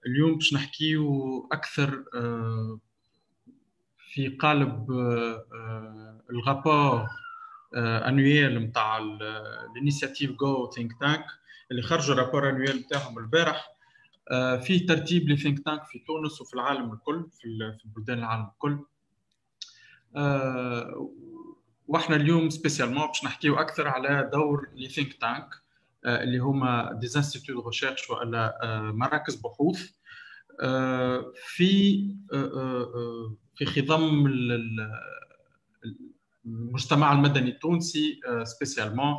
اليوم باش نحكيو أكثر في قالب الرابور انويل نتاع الانيشيتيف جو ثينك تانك اللي خرجوا الرابور انويل نتاعهم البارح. فيه ترتيب لي ثينك تانك في تونس وفي العالم الكل، في بلدان العالم الكل. واحنا اليوم سبيسيالمون باش نحكيو اكثر على دور لي ثينك تانك اللي هما دي انستيتيو دو ريشيرش ولا مراكز بحوث في خضم المجتمع المدني التونسي سبيسيالمون.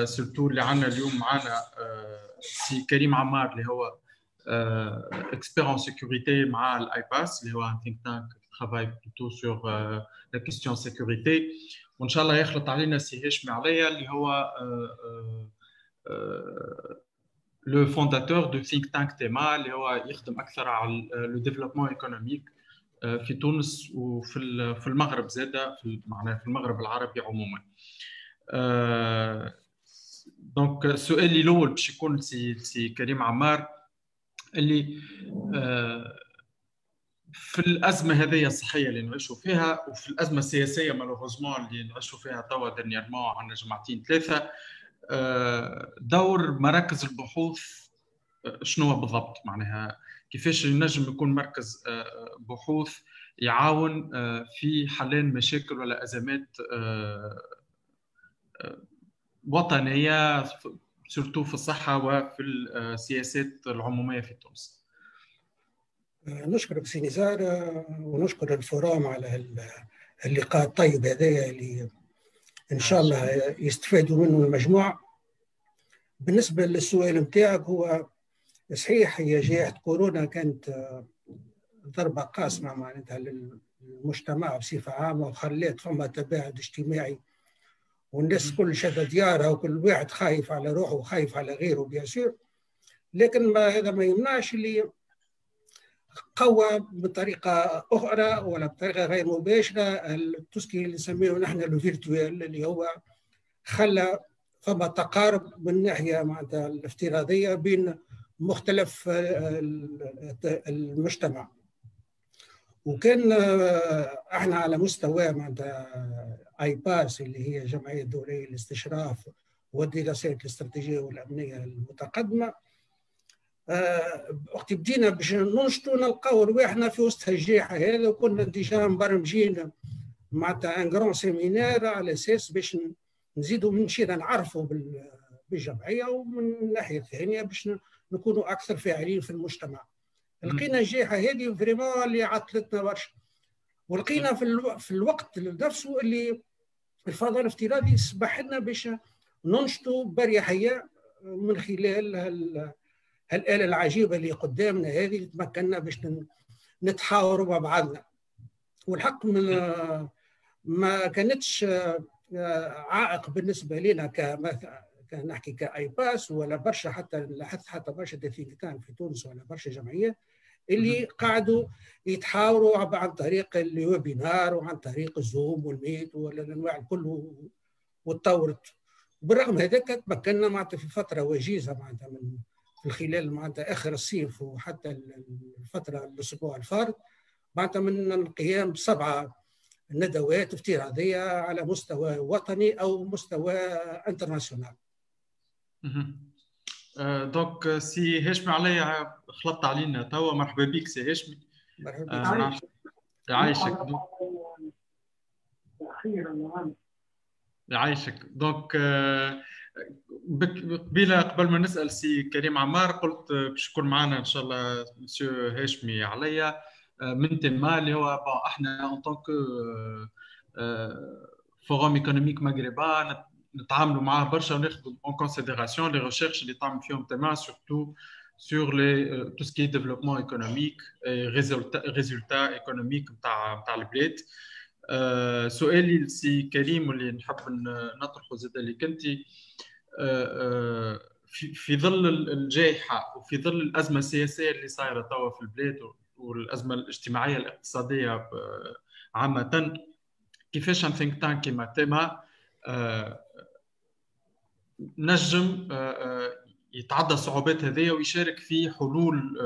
سورتو اللي عندنا اليوم معنا سي كريم عمار اللي هو expert en sécurité مع الايباس اللي هو un think tank qui travaille plutôt sur la question sécurité. وان شاء الله يخلط علينا سي هشمي عليا اللي هو le fondateur du think tank تيما اللي هو يخدم اكثر على le développement économique في تونس وفي المغرب زاده، معناها في المغرب العربي عموما. دونك السؤال الاول باش يكون سي كريم عمار اللي في الازمه هذه الصحيه اللي نعيشوا فيها وفي الازمه السياسيه مالوغوزمون اللي نعيشوا فيها توا ديرنييرمون عندنا جمعتين ثلاثه، دور مراكز البحوث شنو هو بالضبط؟ معناها كيفاش ينجم يكون مركز بحوث يعاون في حلين مشاكل ولا ازمات وطنيه سورتو في الصحه وفي السياسات العموميه في تونس. نشكرك سي نزار ونشكر الفورام على اللقاء الطيب هذا اللي ان شاء الله يستفادوا منه المجموعه. بالنسبه للسؤال نتاعك، هو صحيح هي جائحه كورونا كانت ضربه قاسمه معناتها للمجتمع بصفه عامه، وخلات فما تباعد اجتماعي والناس كل شد ديارها وكل واحد خايف على روحه وخايف على غيره بيصير. لكن هذا ما يمنعش اللي قوى بطريقه اخرى ولا بطريقه غير مباشره التسكي اللي نسميه نحن الفيرتوال، اللي هو خلى فما تقارب من ناحيه معناتها الافتراضيه بين مختلف المجتمع. وكان احنا على مستوى معناتها ايباس اللي هي جمعيه دوليه للاستشراف والدراسات الاستراتيجيه والامنيه المتقدمه، وقت بدينا باش ننشطوا نلقاو رواحنا في وسط الجائحه هذا، وكنا ديجا مبرمجين معناتها ان جرون سيمينار على اساس باش نزيدوا من شيء نعرفوا بالجمعيه، ومن الناحيه الثانيه باش نكونوا اكثر فاعلين في المجتمع. لقينا الجائحه هذه فريمون اللي عطلتنا برشا، ولقينا في الوقت نفسه اللي الفضاء الافتراضي سمح لنا باش ننشطوا باريحيه من خلال هالآلة العجيبة اللي قدامنا هذه اللي تمكننا باش نتحاوروا مع بعضنا. والحق من ما كانتش عائق بالنسبة لنا نحكي كايباس ولا برشا، حتى لاحظت حتى برشا ثينك تانك في تونس ولا برشا جمعيات اللي قاعدوا يتحاوروا عن طريق الويبينار وعن طريق الزوم والميت والانواع الكل وتطورت. بالرغم هذاك تمكنا معناتها في فترة وجيزة معناتها من خلال معناتها اخر الصيف وحتى الفترة الاسبوع الفارط معناتها من القيام ب7 ندوات افتراضية على مستوى وطني او مستوى انترناسيونال. دونك سي هشمي عليا خلطت علينا توا. مرحبا بك سي هشمي. مرحبا بك. يعيشك. يعيشك. دونك قبل ما نسال سي كريم عمار قلت باش يكون معنا ان شاء الله مسيو هاشمي عليا من تما اللي هو احنا ان طونك فورم ايكونوميك مغربا نتعاملوا معاه برشا وناخذوا اون كونسيديراسيون لي ريشيرش اللي تعمل فيهم تما سورتو sur tout ce qui est développement économique et résultats économiques نتاع البلاد. سؤالي لسي كريم واللي نحب نطرحه زاد اللي كنتي في ظل الجائحة وفي ظل الأزمة السياسية اللي صايرة توا في البلاد والأزمة الاجتماعية الاقتصادية عامة، كيفاش ان ثينك تانك كيما تيما نجم يتعدى الصعوبات هذه ويشارك في حلول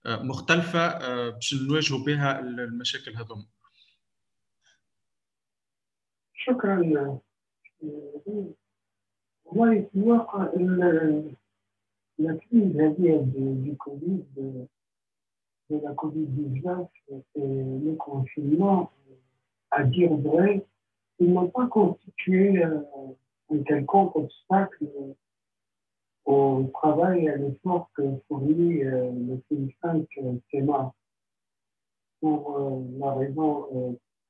مختلفة باش نواجهوا بها المشاكل هذوما. شكرا. والله في الواقع الكريز هذه دي كوفيد de la Covid-19 et le confinement, à dire vrai, ils n'ont pas constitué un quelconque obstacle au travail et à l'effort que fournit le think Téma. Pour la raison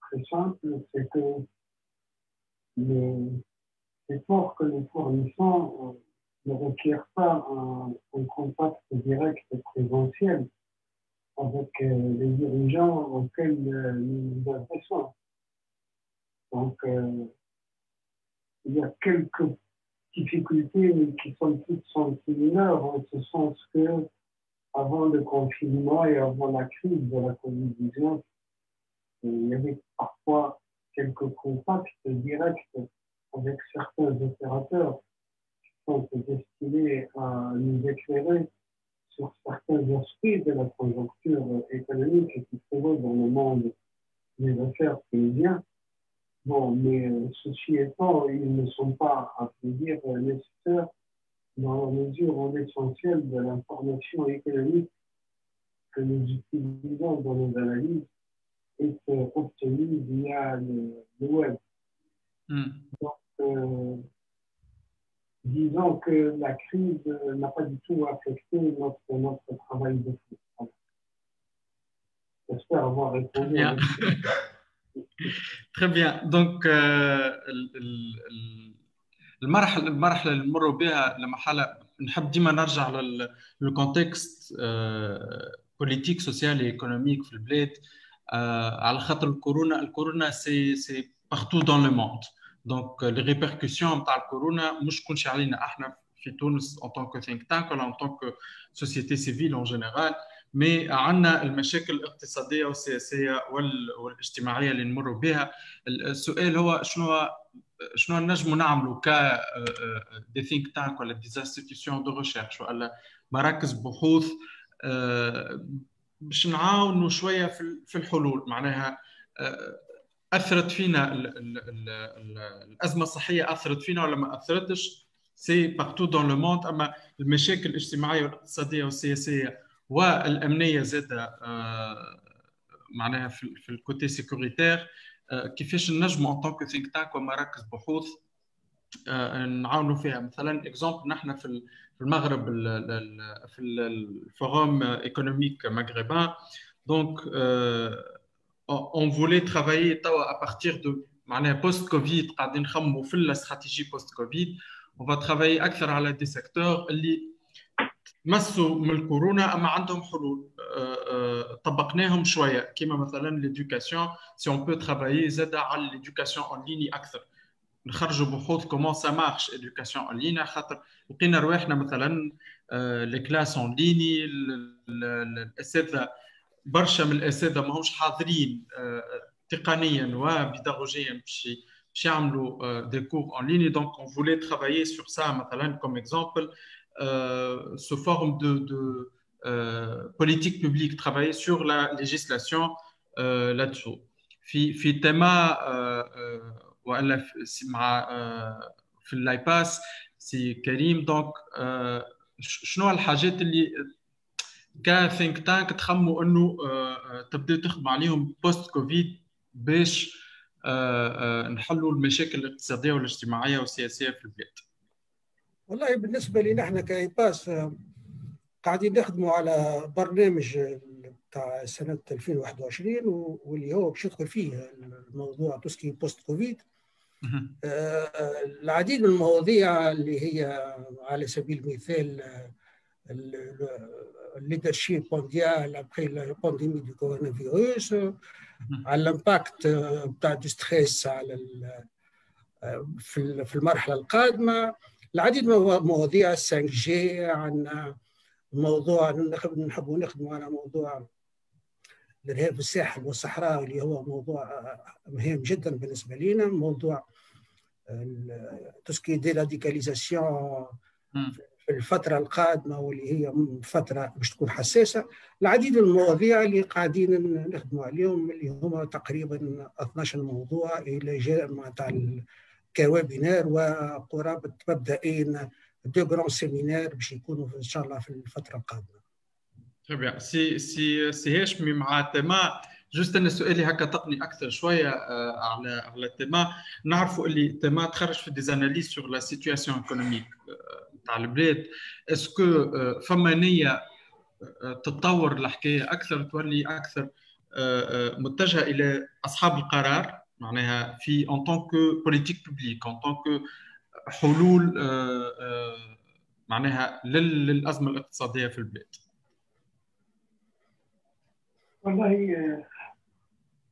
très simple, c'est que l'effort que nous fournissons ne requiert pas un contact direct et présentiel avec les dirigeants auxquels nous nous adressons. Donc, il y a quelques difficultés qui sont toutes mineures, en ce sens que avant le confinement et avant la crise de la Covid-19, il y avait parfois quelques contacts directs avec certains opérateurs qui sont destinés à nous éclairer sur certains aspects de la conjoncture économique qui prévaut dans le monde des affaires tunisiens. Bon, mais ceci étant, ils ne sont pas, à vrai dire, nécessaires dans la mesure où l'essentiel de l'information économique que nous utilisons dans nos analyses est obtenu via le web. Donc, disons que la crise n'a pas du tout affecté notre travail de fond. J'espère avoir répondu. Très bien. Donc, المرحلة اللي نمروا بها لمرحلة نحب ديما نرجع للكونتكست بوليتيك سوسيال ايكونوميك في البلاد على خاطر الكورونا سي بارتو دون لو موند. دونك لي ريبركسيون نتاع الكورونا مش كلش علينا احنا في تونس ان طونك ثينك تانك ولا ان طونك سوسيتي سيفيل ان جينيرال، مي عندنا المشاكل الاقتصاديه والسياسيه والاجتماعيه اللي نمروا بها. السؤال هو شنو نجموا نعملوا ك دي ثينك تانك ولا دي انستيتيوشن دو ريشيرش ولا مراكز بحوث باش نعاونوا شويه في الحلول. معناها اثرت فينا الازمه الصحيه، اثرت فينا ولا ما اثرتش، سي بارتو دون لو موند. اما المشاكل الاجتماعيه والاقتصاديه والسياسيه والامنيه زاده معناها في الكوتي سيكوريتير، كيفاش نجموا ان طونك ثينك تانك ومراكز بحوث نعاونوا فيها. مثلا اكزومبل نحن في المغرب في الفوروم ايكونوميك مغربان، دونك on voulait travailler à partir de post-Covid قاعدين نخمموا في الاستراتيجي post-Covid. on va travailler أكثر على des secteurs اللي تمسوا من الكورونا أما عندهم حلول طبقناهم شوية، كما مثلا l'éducation. si on peut travailler زاد على l'éducation en ligne أكثر، نخرجوا بحوث comment ça marche éducation en ligne، خاطر لقينا رواحنا مثلا les classes en ligne الأساتذة برشا من الاساتذه ماهمش حاضرين تقنيا وبيداغوجيا باش يعملوا دي كور اون ليني. دونك اون فولي ترافايي سور سا مثلا كوم اكزامبل سو فورم دو بوليتيك بوبليك، ترافايي سور لا ليجيسلاسيون لاتسو في تيما والا مع في اللايباس سي كريم. دونك شنو الحاجات اللي كثينك تانك تخموا انه تبداو تخدموا عليهم بوست كوفيد باش نحلوا المشاكل الاقتصاديه والاجتماعيه والسياسيه في البلاد؟ والله بالنسبه لنا احنا كايباس قاعدين نخدموا على برنامج تاع سنه 2021 واللي هو باش يدخل فيه الموضوع توسكي بوست كوفيد. العديد من المواضيع اللي هي على سبيل المثال leadership mondial après la pandémie du coronavirus, على l'impact بتاع الستريس على في المرحله القادمه. العديد من مواضيع 5G، عن موضوع نحبوا نخدموا على موضوع الارهاب في الساحل والصحراء اللي هو موضوع مهم جدا بالنسبه لنا، موضوع تسكي دي راديكاليزاسيون في في الفترة القادمة واللي هي فترة باش تكون حساسة. العديد من المواضيع اللي قاعدين نخدموا عليهم اللي هما تقريبا 12 موضوع إلى جانب تاع الكوابينار وقرابة مبدئين دو غران سيمينار باش يكونوا إن شاء الله في الفترة القادمة. طيب سي هاشمي مع تما جوست أنا سؤالي هكا تقني أكثر شوية على تما. نعرفوا اللي تما تخرج في ديزاناليز سور لا سيتواسيون ايكونوميك تاع البلاد. اسكو فما نية تتطور الحكاية أكثر تولي أكثر متجهة إلى أصحاب القرار معناها في en tant que politique publique en tant que حلول معناها للأزمة الاقتصادية في البلاد؟ والله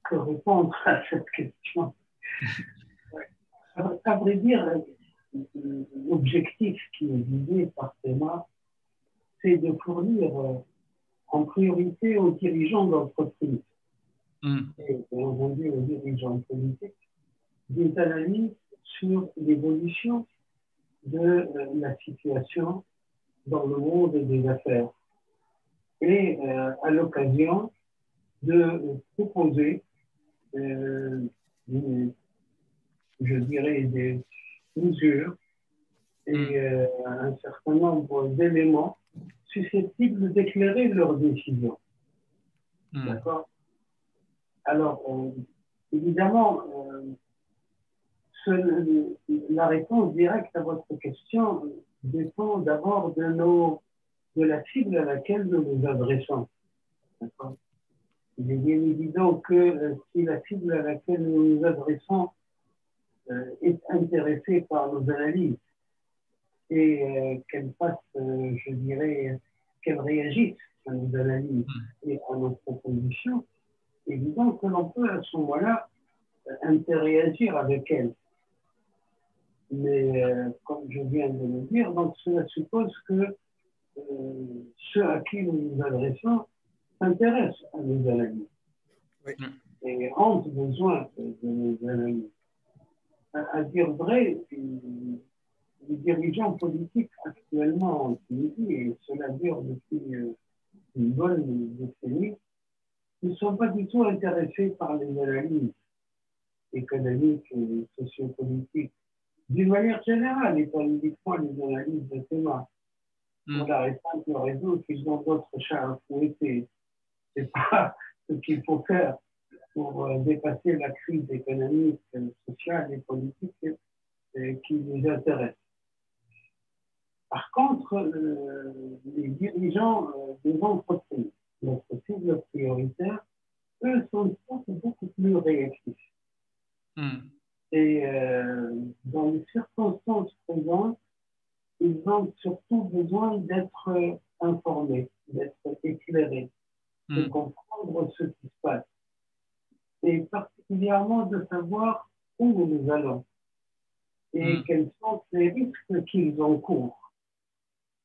que répondre à cette question. À vrai dire, l'objectif qui est visé par TEMA, c'est de fournir en priorité aux dirigeants d'entreprise et bien entendu aux dirigeants politiques des analyses sur l'évolution de la situation dans le monde des affaires et à l'occasion de proposer je dirais des mesures et un certain nombre d'éléments susceptibles d'éclairer leurs décisions. D'accord? Alors, évidemment, la réponse directe à votre question dépend d'abord de la cible à laquelle nous nous adressons. D'accord? Il est bien évident que si la cible à laquelle nous nous adressons est intéressée par nos analyses et qu'elle fasse, je dirais, qu'elle réagisse à nos analyses et à nos propositions, évident que l'on peut à ce moment-là interagir avec elle. Mais comme je viens de le dire, donc cela suppose que ceux à qui nous nous adressons s'intéressent à nos analyses et ont besoin de nos analyses. À dire vrai, les dirigeants politiques actuellement en Tunisie, et cela dure depuis une bonne décennie, ne sont pas du tout intéressés par les analyses économiques et sociopolitiques d'une manière générale, et pas uniquement les analyses de TEMA. Pour la simple raison qu'ils ont d'autres chats à fouetter. Ce n'est pas ce qu'il faut faire pour dépasser la crise économique, sociale et politique qui nous intéresse. Par contre, les dirigeants des entreprises, notre cible prioritaire, eux sont beaucoup plus réactifs. Et dans les circonstances présentes, ils ont surtout besoin d'être informés, d'être éclairés, de comprendre ce qui se passe. Et particulièrement de savoir où nous allons et quels sont les risques qu'ils encourent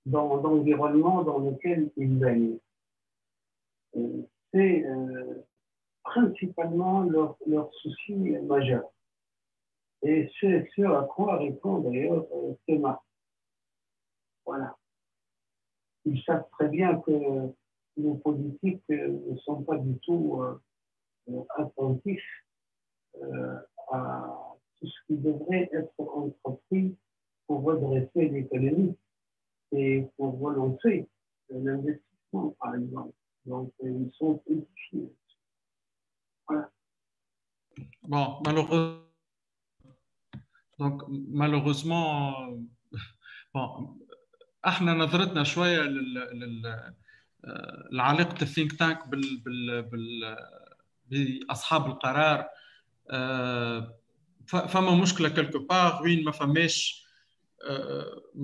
dans l'environnement dans lequel ils baignent. C'est principalement leur souci majeur. Et c'est ce à quoi répond d'ailleurs TEMA. Voilà. Ils savent très bien que nos politiques ne sont pas du tout attentifs à tout ce qui devrait être entrepris pour redresser l'économie et pour relancer l'investissement, par exemple. Donc, ils sont édifiés. Voilà. Bon, malheureusement, bon, احنا نظرتنا شويه لعلاقه الثينك تانك باصحاب القرار. فما مشكله كلكو باغ وين ما فماش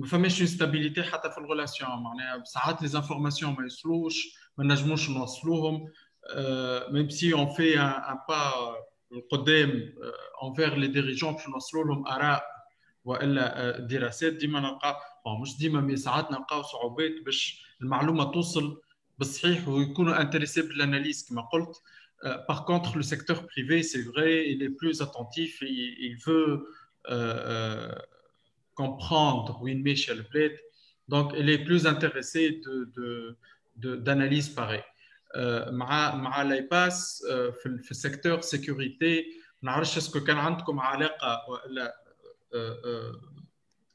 اون ستابيليتي حتى في الريلاسيون. معناها ساعات لي زانفورماسيون ما يوصلوش، ما نجموش نوصلوهم ميم سي اون في ان با القدام انفير لي ديريجون باش نوصلوا لهم اراء والا دراسات. ديما نلقى مش ديما مي ساعات نلقاو صعوبات باش المعلومه توصل بالصحيح ويكونوا انتريسي بالاناليز كما قلت. Par contre, le secteur privé, c'est vrai, il est plus attentif, il veut comprendre où il met chez le bled. Donc, elle est plus intéressée d'analyse pareille. مع الايباس في السيكتور سيكوريتي ما نعرفش اسكو كان عندكم علاقه ولا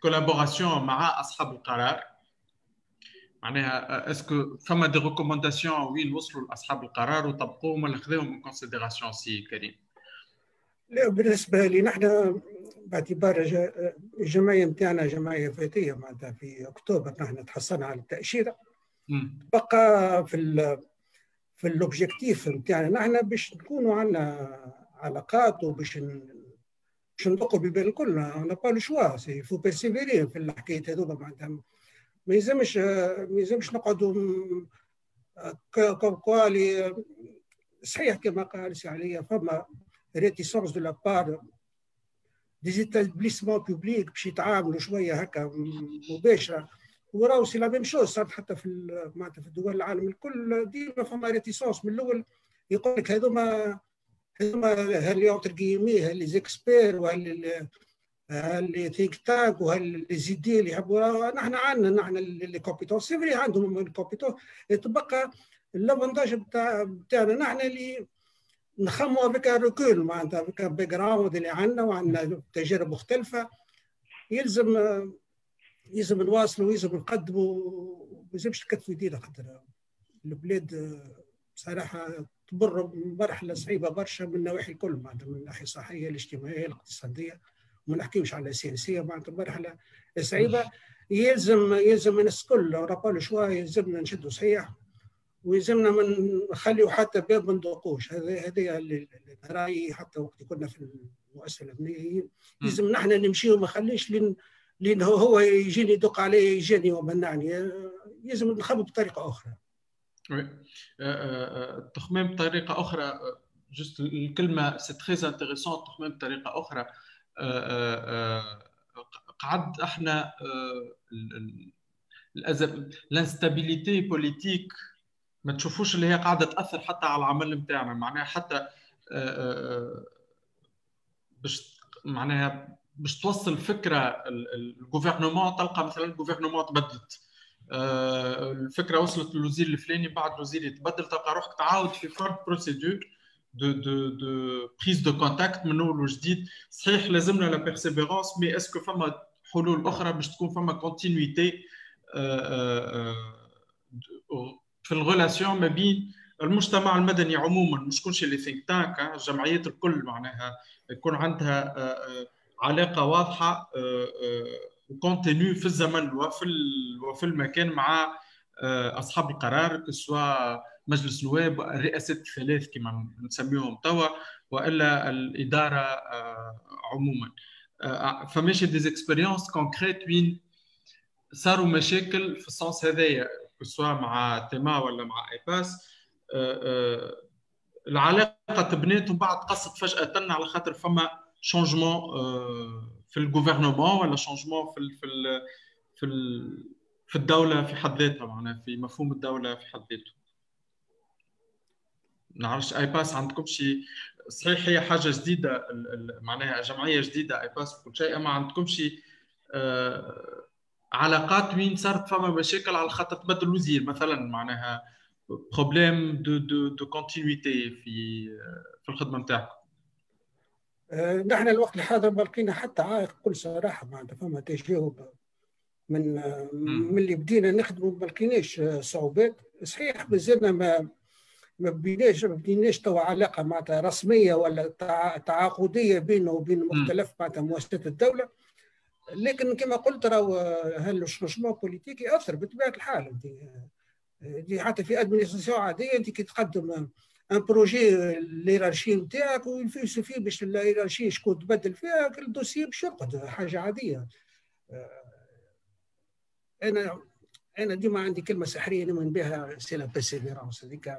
كولابوراسيون مع اصحاب القرار معناها اسكو فما دي ريكومونداسيون وين وصلوا لاصحاب القرار وطبقوهم ولا خذوهم من كونسيديراسيون سي كريم؟ لا بالنسبه لي نحن باعتبار الجمعيه نتاعنا جمعيه ذاتيه معناتها في اكتوبر نحن تحصلنا على التاشيره بقى في الاوبجيكتيف نتاعنا نحن باش نكونوا عندنا علاقات وباش ندقوا ببال الكل انا با لو شوا سي فو بيرسيفيري في الحكايه هذوما معناتها ما يلزمش نقعدوا كوالي صحيح كما قال سي عليا فما ريتيسونس دو لا بار دي ايتابليسمون بوبليك باش يتعاملوا شويه هكا مباشره وراو سي لا ميم شوز صارت حتى في معناتها في دول العالم الكل ديما فما ريتيسونس من الاول يقول لك هذوما هاللي اونتر كيمي هاللي زيكسبير وهاللي ثينك تانك وهاللي زيدي اللي يحبوا نحن عندنا لي كومبيتونس سي فري عندهم الكومبيتونس تبقى الافونتاج بتاعنا نحن اللي نخموا بك ركول معناتها بك باك جراوند اللي عندنا وعندنا تجارب مختلفه يلزم نواصلوا ويلزم نقدموا ما يلزمش نكتفوا يدينا خاطر البلاد بصراحه تمر بمرحله صعيبه برشا من النواحي الكل معناتها من الناحيه الصحيه الاجتماعيه الاقتصاديه وما نحكيوش على السياسيه معناتها مرحله صعيبه يلزم الناس الكل رابا شويه يلزمنا نشدوا صحيح ويلزمنا ما نخليوا حتى باب ما ندوقوش هذه رايي حتى وقت كنا في المؤسسه الامنيه يلزم نحن نمشيو ما نخليش لأن هو يجيني يدق عليه يجيني ومنعني يلزم نخمم بطريقة أخرى. التخميم بطريقة أخرى جست الكلمة سي تري انتريسون التخميم بطريقة أخرى قعد احنا الانستابيليتي بوليتيك ما تشوفوش اللي هي قاعدة تأثر حتى على العمل نتاعنا معناها حتى باش توصل فكره الجوفرنمون تلقى مثلا الجوفرنمون تبدلت الفكره وصلت للوزير الفلاني بعد الوزير يتبدل تلقى روحك تعاود في فرد بروسيدور دو بريز دو كونتاكت من اول وجديد صحيح لازمنا لا بيرسيفيرونس مي اسكو فما حلول اخرى باش تكون فما كونتينيتي في الريلاسيون ما بين المجتمع المدني عموما مش كلش اللي ثينك تانك الجمعيات الكل معناها يكون عندها علاقه واضحه وكونتينيو في الزمن وفي المكان مع اصحاب القرار سواء مجلس نواب الرئاسات الثلاث كما نسميهم توا والا الاداره عموما فماشي دي اكسبيريونس كونكريت وين صاروا مشاكل في السونس هذايا سواء مع تيما ولا مع ايباس العلاقه تبنات ومن بعد قصت فجاه على خاطر فما شونجمون في الجوفرنمون ولا شونجمون في الدوله في حد ذاتها معناها في مفهوم الدوله في حد ذاته. ما نعرفش ايباس عندكم شيء صحيح هي حاجه جديده معناها جمعيه جديده ايباس وكل شيء اما عندكم شيء علاقات وين صارت فما مشاكل على خاطر تبدل الوزير مثلا معناها بروبليم دو كونتينيتي في الخدمه نتاعكم؟ نحن الوقت الحاضر ما لقينا حتى عائق بكل صراحه معناتها فما تجاوب من اللي بدينا نخدموا ما لقيناش صعوبات صحيح مازلنا ما بديناش توا علاقه معناتها رسميه ولا تعاقديه بينه وبين مختلف معناتها مؤسسات الدوله لكن كما قلت راهو هالشونجمون بوليتيك ياثر بطبيعه الحال انت حتى في ادمنستراسيون عاديه انت كي تقدم ان بروجي ليرارشي نتاعك ويسوفي باش الليرارشي شكون تبدل فيها الدوسي باش يرقد حاجه عاديه. انا ديما عندي كلمه سحريه نؤمن بها سي لا بيرسيفيرونس هذيك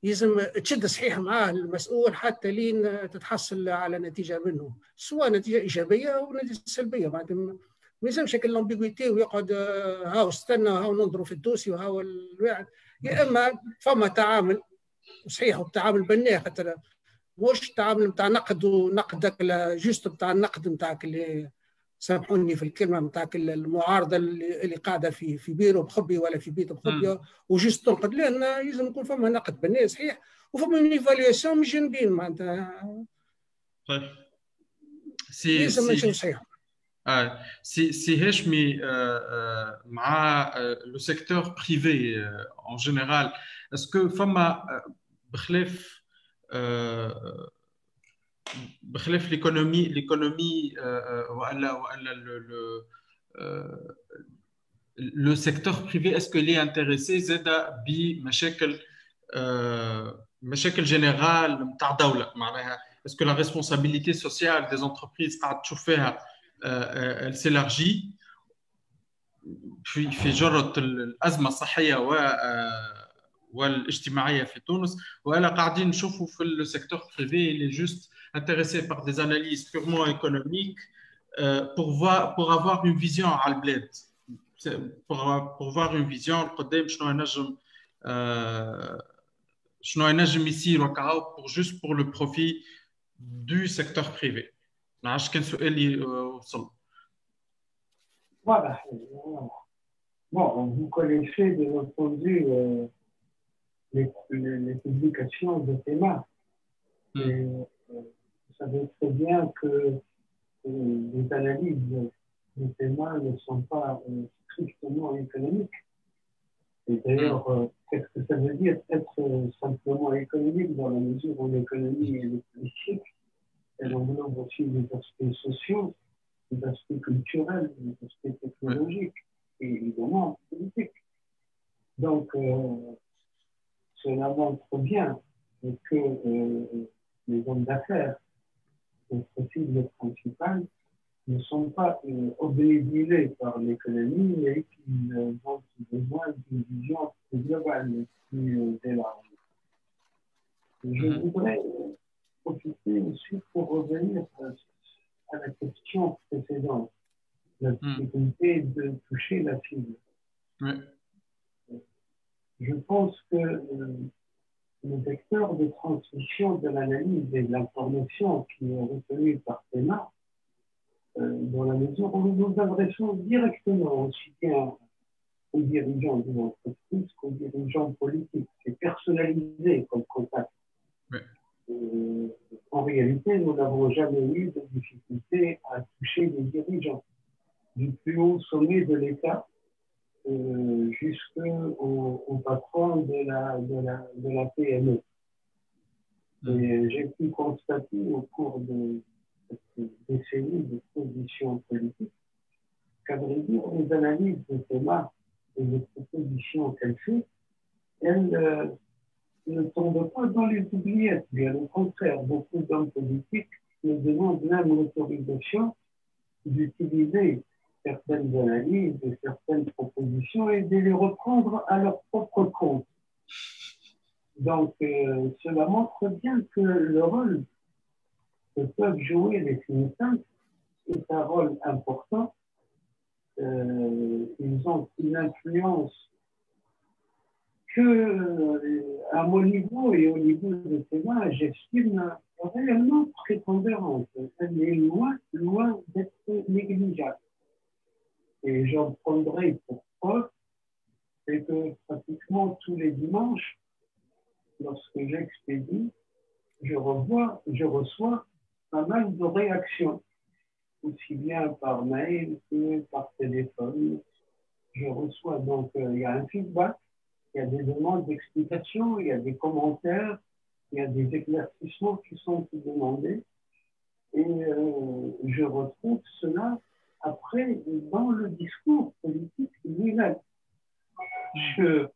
يلزم تشد صحيح معاه المسؤول حتى لين تتحصل على نتيجه منه سواء نتيجه ايجابيه او نتيجه سلبيه معناتها ما يلزمش هكا لامبيغويتي ويقعد هاو استنى هاو ننظروا في الدوسي وهاو الواحد يا اما فما تعامل صحيح وتعامل بناء خاطر مش تعامل نتاع نقد ونقدك لا جوست نتاع النقد نتاعك اللي سامحوني في الكلمه نتاعك المعارضه اللي قاعده في بيرو بخبي ولا في بيت بخبي وجست تنقد، لان لازم يكون فما نقد بناء صحيح وفما ايفاليواسيون من جانبين معناتها. طيب لازم نمشيو صحيح. Si هاشمي مع le secteur privé en général, est-ce que فما بخلاف l'économie ولا le secteur privé, est-ce qu'il est intéressé زادا بمشاكل مشاكل جنرال نتاع دولة معناها est-ce que la responsabilité sociale des entreprises قاعد تشوف فيها elle s'élargit في جرة الأزمة الصحية والاجتماعية في تونس، ولا قاعدين نشوفوا في السيكتور بريفي اللي جوست intéressé par des analyses purement économiques pour avoir une vision على البلاد، pour avoir une vision القدام شنو ينجم يصير وكاو pour juste pour le profit du secteur privé. ما عرفتش كان سؤالي وصل. Voilà. Bon, vous connaissez bien entendu les publications de Théma. Et vous savez très bien que les analyses de Théma ne sont pas strictement économiques. Et d'ailleurs, qu'est-ce que ça veut dire être simplement économique dans la mesure où l'économie et le politique, elle englobe aussi les aspects sociaux, les aspects culturels, les aspects technologiques et évidemment politiques. Donc, cela montre bien que les hommes d'affaires, les cibles principales, ne sont pas obnubilés par l'économie et qu'ils ont besoin d'une vision plus globale, plus élargie. Je voudrais profiter aussi pour revenir à la question précédente, la difficulté de toucher la cible. Je pense que le vecteur de transmission de l'analyse et de l'information qui est retenu par Théma, dans la mesure où nous nous adressons directement aussi bien aux dirigeants de l'entreprise qu'aux dirigeants politiques. C'est personnalisé comme contact. En réalité, nous n'avons jamais eu de difficulté à toucher les dirigeants, du plus haut sommet de l'État jusqu'au patron de la PME. Et j'ai pu constater au cours de cette décennie de position politique qu'à vrai dire, les analyses de Théma et les propositions qu'elle fait, elles ne tombent pas dans les oubliettes. Bien au contraire, beaucoup d'hommes politiques me demandent même l'autorisation d'utiliser certaines analyses et certaines propositions et de les reprendre à leur propre compte. Donc, cela montre bien que le rôle que peuvent jouer les think tanks est un rôle important. Ils ont une influence que, à mon niveau et au niveau de Théma, j'estime réellement prépondérante. Elle est loin d'être négligeable. Et j'en prendrai pour preuve, c'est que pratiquement tous les dimanches, lorsque j'expédie, je reçois pas mal de réactions, aussi bien par mail que par téléphone. Je reçois donc, il y a un feedback, il y a des demandes d'explications, il y a des commentaires, il y a des éclaircissements qui sont demandés. Et je retrouve cela après dans le discours politique lui-même. Je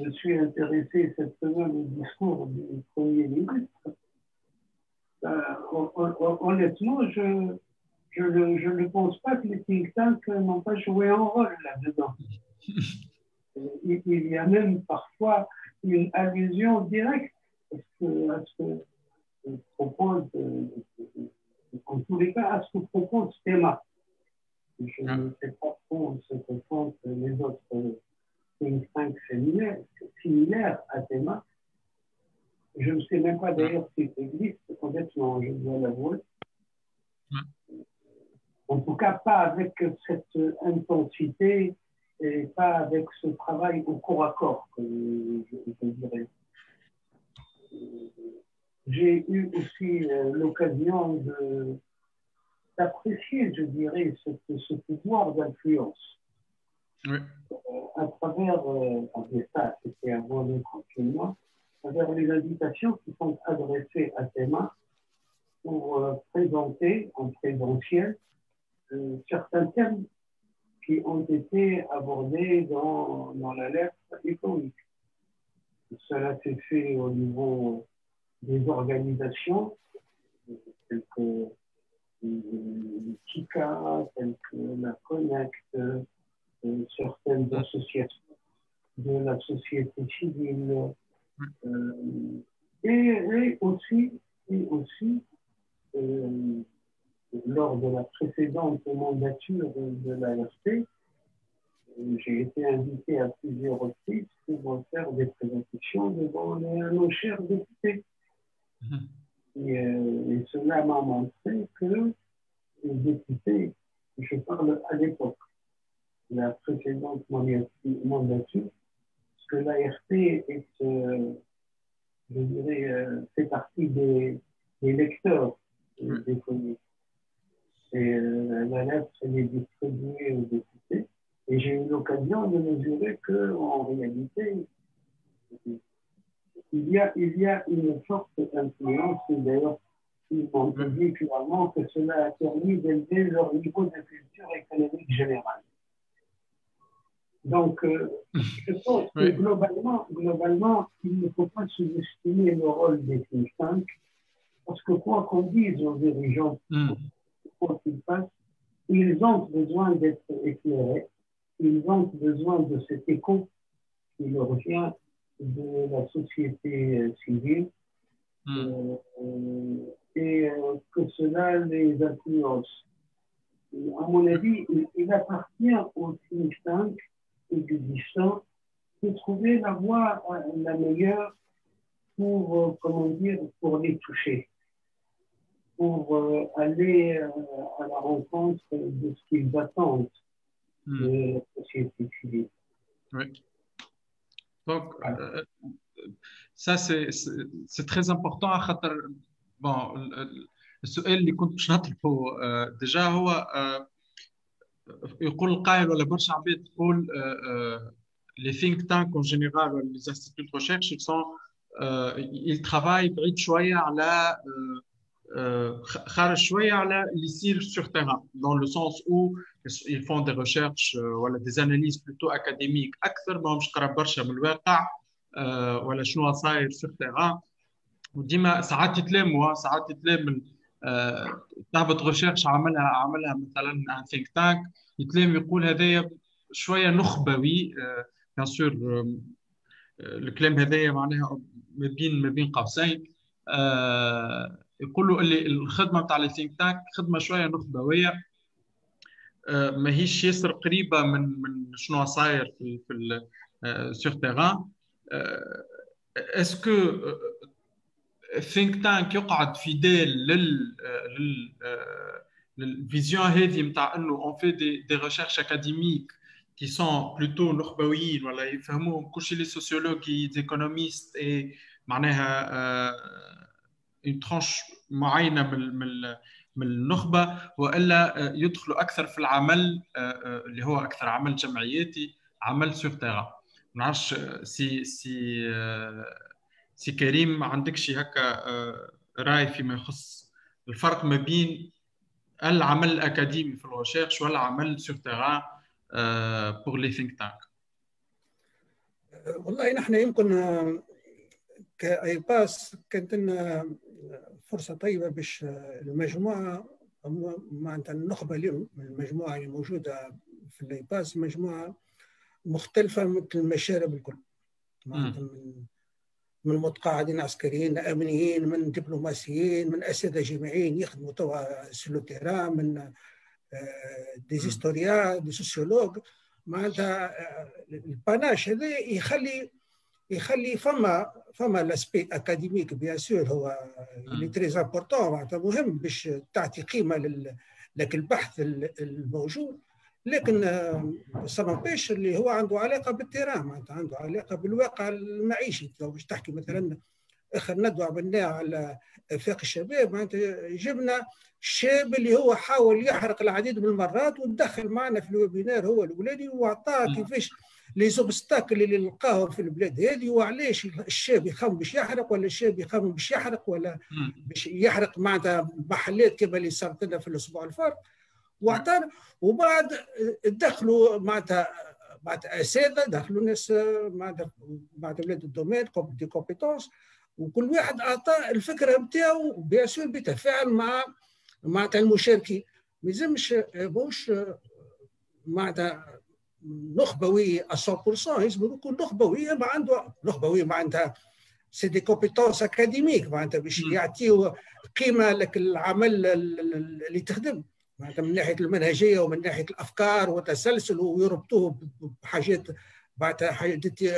me suis intéressé cette semaine au discours du Premier ministre. Honnêtement, je ne pense pas que les think tanks n'ont pas joué un rôle là-dedans. Il y a même parfois une allusion directe à ce que propose, en tous les cas, à ce que propose Théma. Je ne sais pas trop ce que font les autres think tanks similaires à Théma. Je ne sais même pas d'ailleurs si ça existe, honnêtement, je dois l'avouer. En tout cas, pas avec cette intensité et pas avec ce travail au corps à corps, je dirais. J'ai eu aussi l'occasion d'apprécier, je dirais, ce pouvoir d'influence. Oui. À travers, ça, c'était avant le confinement, à travers les invitations qui sont adressées à Théma pour présenter en présentiel certains thèmes qui ont été abordés dans la lettre économique. Cela s'est fait au niveau des organisations, telles que Kika, telles que la Connect, certaines associations de la société civile, et aussi lors de la précédente mandature de l'ART, j'ai été invité à plusieurs reprises pour faire des présentations devant nos chers députés. Et cela m'a montré que les députés, je parle à l'époque, la précédente mandature, parce que l'ART est, je dirais, fait partie des lecteurs des communes. Et la lettre est distribuée aux députés. Et j'ai eu l'occasion de mesurer qu'en réalité, il y a une forte influence. D'ailleurs, ils m'ont dit clairement que cela a permis d'élever leur niveau de culture économique générale. Donc, je pense que globalement, il ne faut pas sous-estimer le rôle des think tanks, parce que quoi qu'on dise aux dirigeants, quoi qu'ils fassent, ils ont besoin d'être éclairés, ils ont besoin de cet écho qui leur vient de la société civile, et que cela les influence. À mon avis, il appartient aux think tanks existants de trouver la voie la meilleure pour, pour les toucher, pour aller à la rencontre de ce qu'ils attendent de la société civile. Oui. Donc, ça, c'est très important. Bon, السؤال اللي كنت باش نطرحه ديجا هو يقول القائل ولا برشا عباد تقول les think tanks en général, les instituts de recherche, ils travaillent بعيد شوية على خارج شوية على اللي يصير sur terrain, dans le sens où ils font des recherches ولا des analyses plutôt académiques أكثر ما همش قرب برشا من الواقع ولا شنو صاير sur terrain. وديما ساعات يتلاموا تهبط ريشيرش عملها مثلا ان ثينك تانك يتلام يقول هذايا شويه نخبوي بيان سور الكلام هذايا معناها ما بين قوسين يقولوا اللي الخدمه نتاع الثينك تانك خدمه شويه نخبويه ماهيش ياسر قريبه من شنو صاير في سور تيران. اسكو think tank يقعد فيديل للفيزيون هذه نتاع انه on fait des recherches académiques qui sont plutôt نخبويين ولا يفهموهم كل شيء لي سوسيولوجي ايكونوميست اي معناها une tranche معينه من النخبه، والا يدخلوا اكثر في العمل اللي هو اكثر عمل جمعياتي، عمل سور تيران. ما نعرفش سي كريم ما عندكش هكا راي فيما يخص الفرق ما بين العمل الأكاديمي في الريشيرش والعمل سور تيران بور لي ثينك تانك؟ والله نحن يمكن كأيباس كانت لنا فرصة طيبة باش المجموعة معناتها النخبة اليوم المجموعة اللي موجودة في الأيباس مجموعة مختلفة مثل المشارب الكل، معناتها من متقاعدين عسكريين امنيين، من دبلوماسيين، من اساتذه جامعيين يخدموا توا سلو تيران، من ديزيستوريا دي سوسيولوج. معناتها الباناش هذا يخلي فما لاسبي اكاديميك بيان سور هو اللي تري امبورطون، معناتها مهم باش تعطي قيمه لكن البحث الموجود. لكن سامبيش اللي هو عنده علاقه بالتيران، معناتها عنده علاقه بالواقع المعيشي. لو باش تحكي مثلا اخر ندوه عملناها على افاق الشباب، معناتها جبنا الشاب اللي هو حاول يحرق العديد من المرات وتدخل معنا في الويبينار هو الاولاني، واعطاه كيفاش لي زوبستاكل اللي نلقاهم في البلاد هذه، وعلاش الشاب يخمم باش يحرق، ولا الشاب يخمم باش يحرق، ولا باش يحرق معناتها محلات كما اللي صارت لنا في الاسبوع الفارق. واعطانا وبعد دخلوا معناتها اساتذه، دخلوا ناس معناتها ولاد الدومين دي كومبيتونس، وكل واحد اعطى الفكره نتاعو بيان سور بتفاعل مع معناتها المشاركين. ما يلزمش مش معناتها نخبوي 100%، لازم يكون نخبويه ما عنده نخبويه معناتها سي دي كومبيتونس اكاديميك، معناتها باش يعطيو قيمه لك العمل اللي تخدم، معناتها من ناحيه المنهجيه ومن ناحيه الافكار وتسلسل، ويربطوه بحاجات معناتها حاجات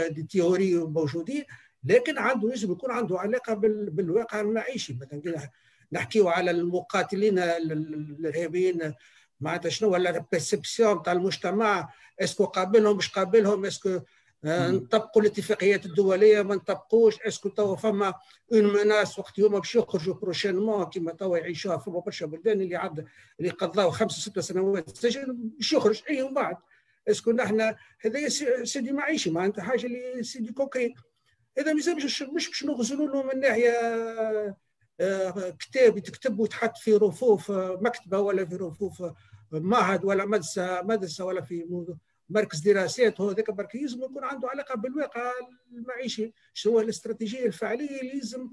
دي تيوري موجودين، لكن عنده لازم يكون عنده علاقه بالواقع المعيشي. مثلا نحكيو على المقاتلين الارهابيين، معناتها شنو لا بيرسبسيون تاع المجتمع، اسكو قابلهم مش قابلهم، اسكو نطبقوا الاتفاقيات الدوليه ما نطبقوش، اسكو توا فما اون مناس وقت هما باش يخرجوا بروشينمون كيما توا يعيشوها فما برشا بلدان اللي قضاو 5 6 سنوات سجن باش يخرج اي من بعد. اسكو نحن هذا سيدي معيشي، معناتها حاجه اللي سيدي كوكري. اذا مش باش نغزلوا له من ناحيه كتاب يتكتب ويتحط في رفوف مكتبه، ولا في رفوف معهد، ولا مدرسه، ولا في مركز دراسات. هو ذاك برك لازم يكون عنده علاقه بالواقع المعيشي. شنو الاستراتيجيه الفعليه اللي لازم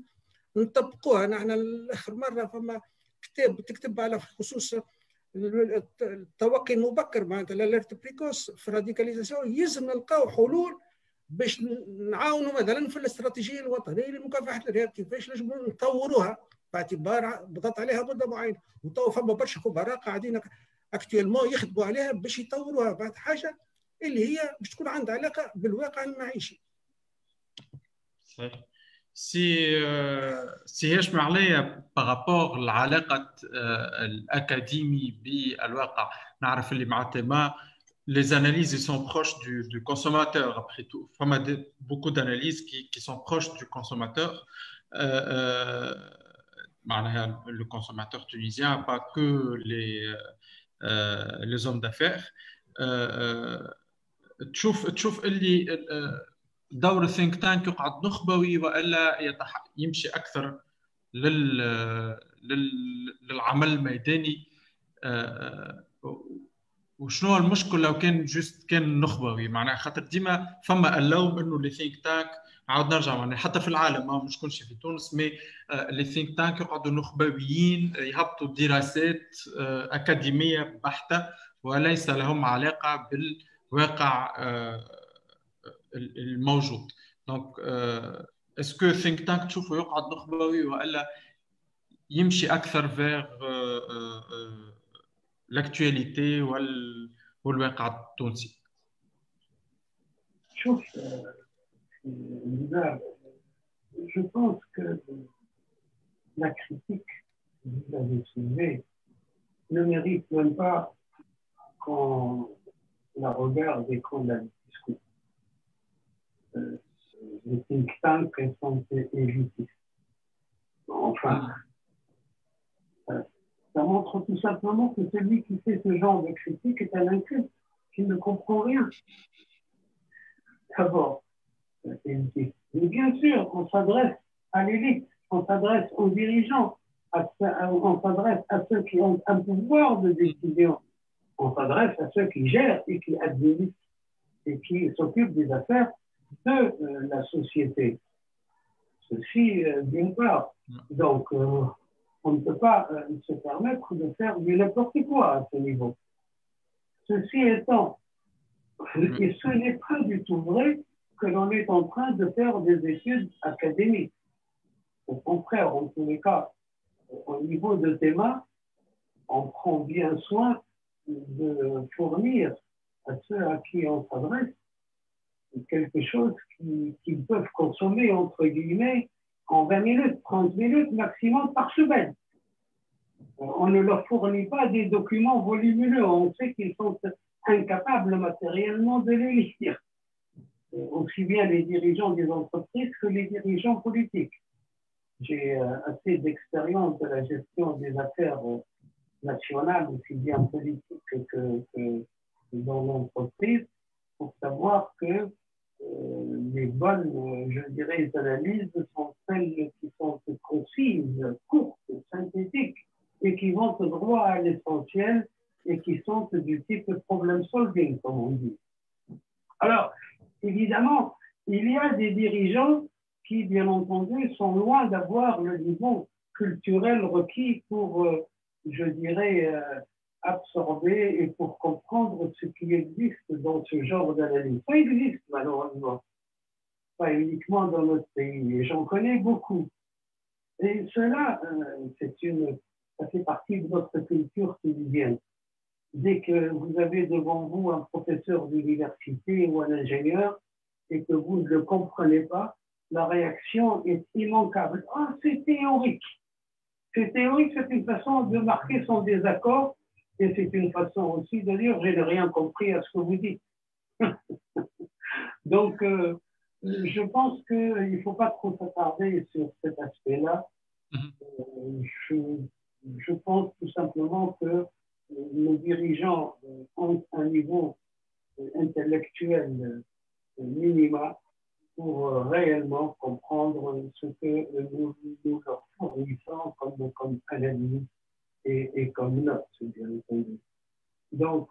نطبقوها. نحن اخر مره فما كتاب تكتب على خصوص التوقي المبكر، معناتها الاليرت بريكوس في الراديكاليزاسيون. لازم نلقاو حلول باش نعاونوا مثلا في الاستراتيجيه الوطنيه لمكافحه الارهاب، كيفاش نجموا نطوروها باعتبار بضغط عليها مده معينه. وتو فما برشا خبراء قاعدين اكتويلمون يخدموا عليها باش يطوروها بعد حاجه اللي هي باش تكون عندها علاقه بالواقع المعيشي. صحيح. سي هاشم عليا بارابور لعلاقه الاكاديمي بالواقع. نعرف اللي معناتها les analyses ils sont proches du consommateur après tout. Beaucoup d'analyses qui sont proches du consommateur. Le consommateur tunisien, pas que les hommes d'affaires. تشوف اللي دور الثينك تانك يقعد نخبوي والا يمشي اكثر للعمل الميداني. وشنو المشكل لو كان جست كان نخبوي؟ معناها خاطر ديما فما اللوم انه لي ثينك تانك، عاود نرجع معناها حتى في العالم مش كلشي في تونس، مي لي ثينك تانك يقعدوا نخبويين يهبطوا دراسات اكاديميه بحته وليس لهم علاقه بالواقع الموجود. دونك اسكو ثينك تانك تشوفوا يقعد نخبوي والا يمشي اكثر فيغ l'actualité والواقع التونسي؟ شوف je pense que la critique, vous l'avez soulevé, ne mérite même pas qu'on la regarde et qu'on la discute. Les think tanks sont élitistes. Enfin, ça montre tout simplement que celui qui fait ce genre de critique est un inculte, qui ne comprend rien. D'abord, mais bien sûr, on s'adresse à l'élite, on s'adresse aux dirigeants, on s'adresse à ceux qui ont un pouvoir de décision, on s'adresse à ceux qui gèrent et qui administrent et qui s'occupent des affaires de la société. Ceci, d'une part. Donc, on ne peut pas se permettre de faire du n'importe quoi à ce niveau. Ceci étant, et ce n'est pas du tout vrai que l'on est en train de faire des études académiques. Au contraire, en tous les cas, au niveau de théma, on prend bien soin de fournir à ceux à qui on s'adresse quelque chose qu'ils peuvent consommer, entre guillemets, en 20 minutes, 30 minutes maximum par semaine. On ne leur fournit pas des documents volumineux. On sait qu'ils sont incapables matériellement de les lire. Aussi bien les dirigeants des entreprises que les dirigeants politiques. J'ai assez d'expérience de la gestion des affaires nationales, aussi bien politiques que dans l'entreprise, pour savoir que les bonnes, je dirais, analyses sont celles qui sont concises, courtes, synthétiques, et qui vont droit à l'essentiel et qui sont du type problem solving, comme on dit. Alors, évidemment, il y a des dirigeants qui, bien entendu, sont loin d'avoir le niveau culturel requis pour, je dirais, absorber et pour comprendre ce qui existe dans ce genre d'analyse. Ça existe, malheureusement, pas uniquement dans notre pays, et j'en connais beaucoup. Et cela, ça fait partie de notre culture quotidienne. Dès que vous avez devant vous un professeur d'université ou un ingénieur et que vous ne le comprenez pas, la réaction est immanquable. Ah, c'est théorique. C'est théorique, c'est une façon de marquer son désaccord et c'est une façon aussi de dire je n'ai rien compris à ce que vous dites. Donc, je pense qu'il ne faut pas trop s'attarder sur cet aspect-là. Je pense tout simplement que nos dirigeants ont un niveau intellectuel minima pour réellement comprendre ce que nous leur fournissons comme analyse et comme note, bien entendu. Donc,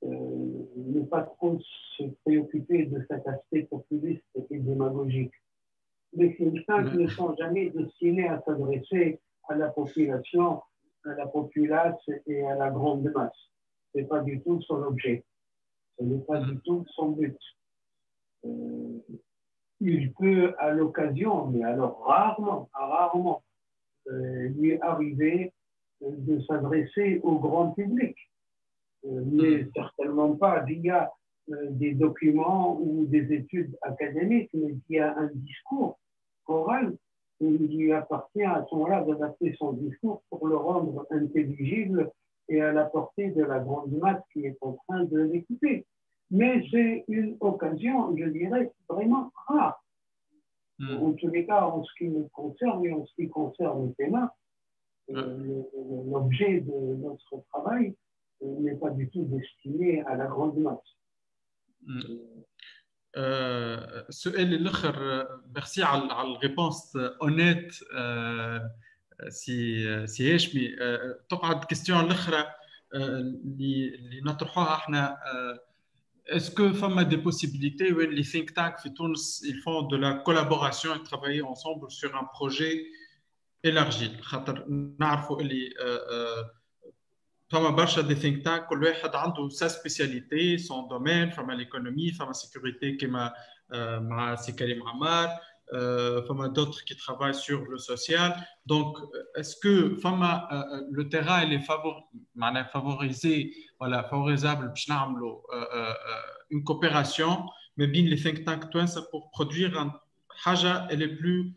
ne pas trop se préoccuper de cet aspect populiste et démagogique. Les think tanks ne sont jamais destinés à s'adresser à la population, à la populace et à la grande masse. Ce n'est pas du tout son objet. Ce n'est pas du tout son but. Il peut, à l'occasion, mais alors rarement, lui arriver de s'adresser au grand public, mais certainement pas via des documents ou des études académiques, mais via un discours oral. Il lui appartient à ce moment-là d'adapter son discours pour le rendre intelligible et à la portée de la grande masse qui est en train de l'écouter. Mais c'est une occasion, je dirais, vraiment rare. En tous les cas, en ce qui me concerne et en ce qui concerne le thème, l'objet de notre travail n'est pas du tout destiné à la grande masse. السؤال الاخر ميرسي على الريبونس اونيت سي هاشمي. تقعد كيستيون الاخرى اللي نطرحوها احنا اسكو فما دي بوسيبيليتي وين لي ثينك تانك في تونس ils font de la collaboration et travailler ensemble sur un projet élargi خاطر نعرفوا اللي فما برشا دي ثينك تانك كل واحد عنده سا سبيسياليتي سون دومين فما ليكونومي فما سيكوريتي كيما مع سي كريم عمار فما d'autres qui travaillent sur le social. Donc est-ce que فما le terrain il est معناها favorisé voilà favorisable باش نعملوا une coopération ما بين les think tanks توانسه pour produire حاجه elle est plus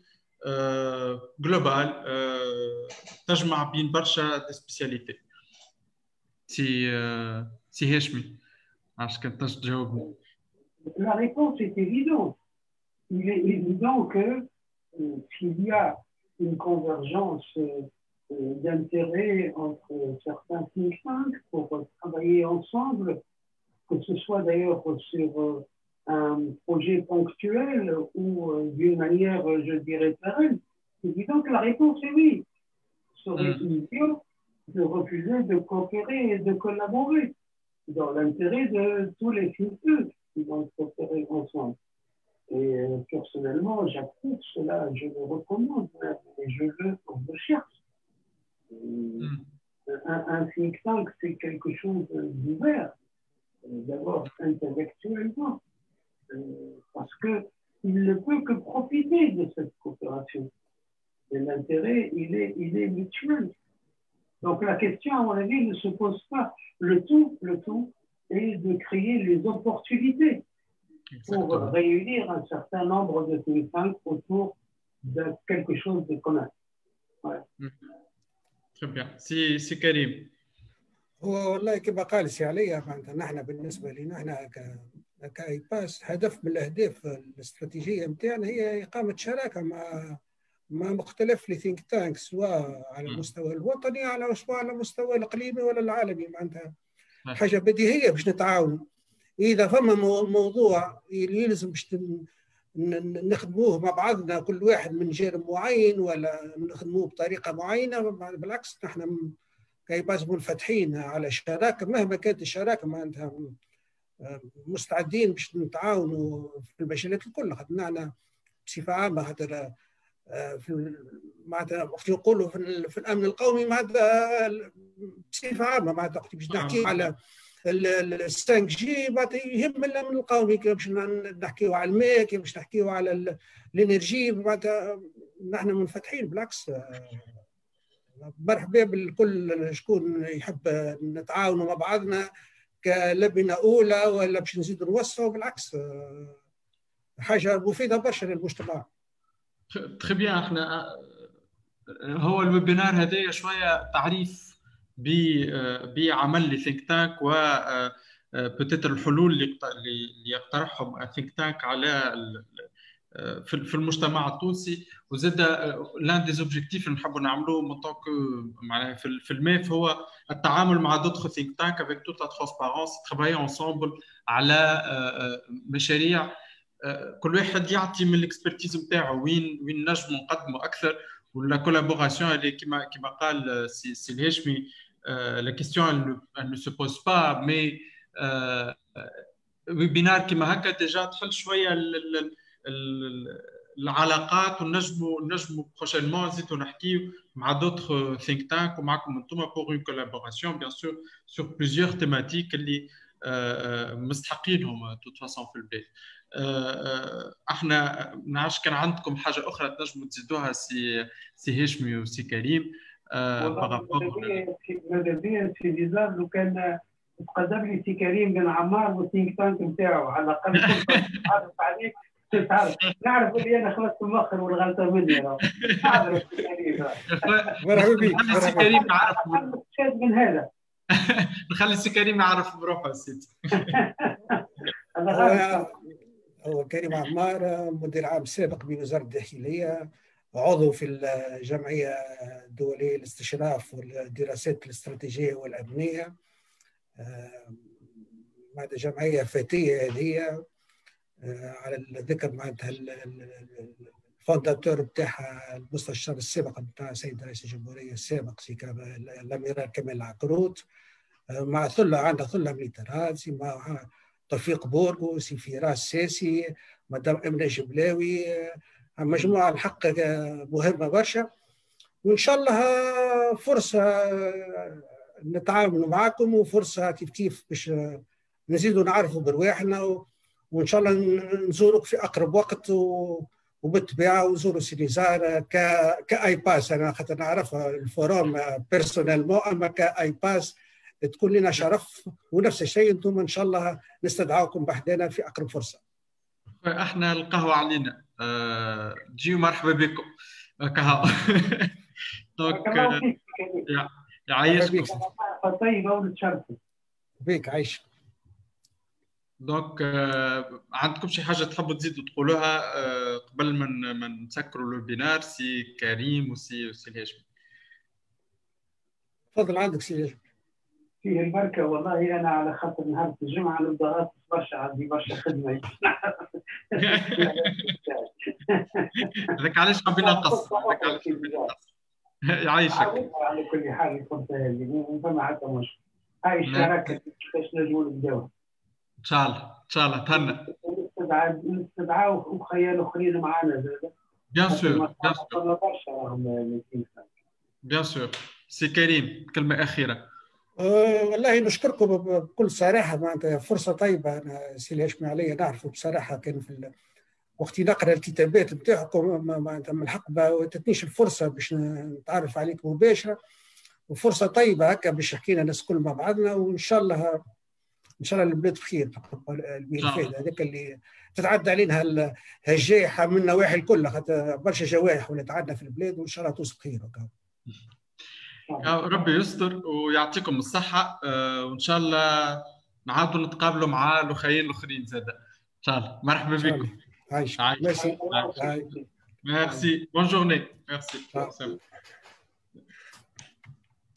globale تجمع بين برشا دي سبيسياليتي. سي هاشمي عشان كنت تجاوبني. La réponse est évidente. Il est évident que s'il y a une convergence d'intérêts entre certains think tanks pour travailler ensemble, que ce soit d'ailleurs sur un projet ponctuel ou d'une manière, je dirais, pérenne, c'est évident que la réponse est oui. Serait idiot de refuser de coopérer et de collaborer dans l'intérêt de tous les think tanks qui vont coopérer ensemble. Et personnellement, j'approuve cela, je le recommande et je le recherche. Un think tank, c'est quelque chose d'ouvert, d'abord intellectuellement, parce qu'il ne peut que profiter de cette coopération. Et l'intérêt, il est mutuel. Donc la question, à mon avis, ne se pose pas. Le tout est de créer les opportunités. Exactement. Pour réunir un certain nombre de think tanks autour de quelque chose de commun. Ouais. très bien. سي كريم. هو والله كما قال سي علي، معناتها نحن بالنسبه لنا احنا كاي باس، هدف من الاهداف الاستراتيجيه نتاعنا هي اقامه شراكه مع مختلف الثينك تانك، سواء على المستوى الوطني سواء على المستوى الاقليمي ولا العالمي. معناتها حاجه بديهيه باش نتعاونوا. اذا فما موضوع يلزم باش نخدموه مع بعضنا، كل واحد من جانب معين ولا نخدموه بطريقه معينه، بالعكس نحن كاي باس منفتحين على الشراكه مهما كانت الشراكه. معناتها مستعدين باش نتعاونوا في المجالات الكل. خدمنا بصفه عامه، خاطر معناتها وقت نقولوا في الامن القومي، معناتها بصفه عامه، معناتها وقت باش نحكي على ال 5 جي يهم الامن القومي، كيف باش نحكيوا على الماء، كيف باش نحكيوا على الانرجي. معناتها نحن منفتحين بالعكس. مرحبا بالكل شكون يحب نتعاونوا مع بعضنا كلبنه اولى ولا باش نزيدوا نوسعوا. بالعكس حاجه مفيده برشا للمجتمع. تخي بيان. احنا هو الويبينار هذايا شويه تعريف بعمل لي ثينك تانك و بوتيتر الحلول اللي يقترحهم الثينك تانك على في المجتمع التونسي. وزاد لان دي زوبجيكتيف اللي نحبوا نعملوه من طونك معناها في الماف هو التعامل مع دوتر ثينك تانك افيك توت لا ترانسبارونس، ترافاي انصامبل على مشاريع كل واحد يعطي من الاكسبرتيز نتاعو وين نجموا نقدموا اكثر. ولا كولابوراسيون اللي كما قال سي الهاشمي، لا كيستيون elle ne se pose pas mais ويبينار كما هكا ديجا تحل شويه العلاقات، ونجموا بروشينمون نزيدوا نحكيو مع دوتر ثينك تانك ومعكم انتم بور اون كولابوراسيون بيان سور سور بليزيور تيماتيك اللي مستحقينهم توت فاسون في البلاد. احنا ما نعرفش كان عندكم حاجه اخرى تنجموا تزيدوها سي هاشمي وسي كريم. ماذا بيا سي ديزار لو كان تقدم لي سي كريم بن عمار والثينك تانك نتاعو على الاقل نعرف عليك، نعرف اللي انا خلصت المخر والغلطه مني. نعرف سي كريم. مرحبا بك. سي كريم نعرف من هذا. نخلي سي كريم يعرف بروحه سيدي. هو كريم عمار مدير عام سابق بوزارة الداخلية، عضو في الجمعية الدولية للاستشراف والدراسات الاستراتيجية والأمنية. بعد جمعية فتية هذه على الذكر، معناتها الفونداتور بتاعها المستشار السابق بتاع سيد رئيس الجمهورية السابق الأميرال كمال العقروت، مع عندنا ثلة ميليترات، مع توفيق بورغو، سي فراس ساسي، مدام أمنة جبلاوي، مجموعة الحق مهمة برشا. وإن شاء الله فرصة نتعامل معكم، وفرصة كيف باش نزيدوا نعرفوا برواحنا، وإن شاء الله نزورك في أقرب وقت. وبالطبيعة وزوروا سيليزار كأي باس، أنا خاطر نعرفها الفوروم بيرسونيلمون، أما كأي باس تكون لنا شرف. ونفس الشيء انتم ان شاء الله نستدعوكم بحدنا في اقرب فرصه. احنا القهوه علينا، جيو مرحبا بكم قهوه. دونك يعيشكم طيبه ونتشرفوا بك. عايش. دونك عندكم شي حاجه تحبوا تزيدوا تقولوها قبل ما نسكروا الويبينار؟ سي كريم وسي الهاشمي. تفضل عندك سي الهاشمي. فيه البركه والله. انا على خاطر نهار الجمعه نبدا غاطس برشا، عندي برشا خدمه. هذاك علاش حابين نقص. يعيشك. على كل حال الفرصه هذه ما فما حتى مشكل. هاي الشراكه كيفاش نجموا نبداوها ان شاء الله. ان شاء الله تهنى. نستدعوا وخيال اخرين معنا زاد. بيان سور بيان سور برشا راهم. بيان سور. سي كريم كلمه اخيره. والله نشكركم بكل صراحه، معناتها فرصه طيبه. انا سي الهاشمي عليا نعرفه بصراحه، كان في وقت نقرا الكتابات نتاعكم معناتها من الحق ما تتنيش الفرصه باش نتعرف عليك مباشره، وفرصه طيبه هكا باش حكينا الناس كل مع بعضنا. وان شاء الله البلاد بخير. الملفات هذاك اللي تتعدى علينا هالجائحه من النواحي الكل، خاطر برشا جوائح ولات عندنا في البلاد، وان شاء الله توصل خير. ربي يستر ويعطيكم الصحة. وإن شاء الله نعاودوا نتقابلوا مع الأخوين الآخرين زاد إن شاء الله. مرحبا بكم. عايش. ميرسي. بون جورني. ميرسي.